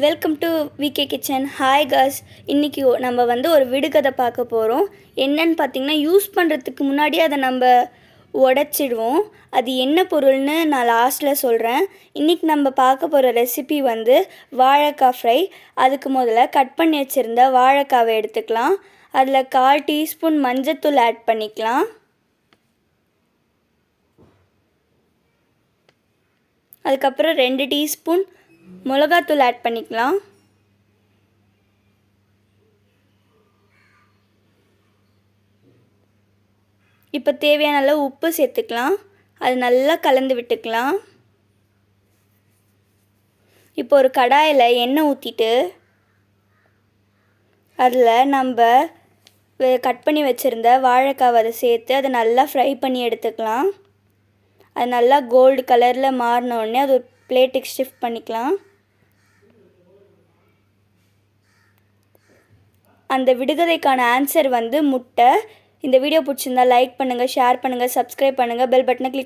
Welcome to VK kitchen. Hi guys. இன்றைக்கி நம்ம ஒரு விடுகதை பார்க்க போகிறோம். என்னன்னு பார்த்திங்கன்னா, யூஸ் பண்ணுறதுக்கு முன்னாடி அதை நம்ம உடச்சிடுவோம். அது என்ன பொருள்னு நான் லாஸ்ட்டில் சொல்கிறேன். இன்றைக்கி நம்ம பார்க்க போகிற ரெசிபி வாழைக்காய் ஃப்ரை. அதுக்கு முதல்ல கட் பண்ணி வச்சுருந்த வாழைக்காவை எடுத்துக்கலாம். அதில் 1/4 டீஸ்பூன் மஞ்சத்தூள் ஆட் பண்ணிக்கலாம். அதுக்கப்புறம் 2 டீஸ்பூன் மிளகாத்தூள் ஆட் பண்ணிக்கலாம். இப்போ தேவையான அளவு உப்பு சேர்த்துக்கலாம். அது நல்லா கலந்து விட்டுக்கலாம். இப்போ ஒரு கடாயில் எண்ணெய் ஊற்றிட்டு அதில் நம்ம கட் பண்ணி வச்சுருந்த வாழைக்காவை அதை சேர்த்து அதை நல்லா ஃப்ரை பண்ணி எடுத்துக்கலாம். அது நல்லா கோல்டு கலரில் மாறினோடனே அது ஒரு பிளேட்டுக்கு ஷிஃப்ட் பண்ணிக்கலாம். அந்த விடுகதைக்கான ஆன்சர் முட்டை. இந்த வீடியோ பிடிச்சிருந்தா லைக் பண்ணுங்கள், ஷேர் பண்ணுங்கள், சப்ஸ்கிரைப் பண்ணுங்கள், பெல் பட்டனை கிளிக்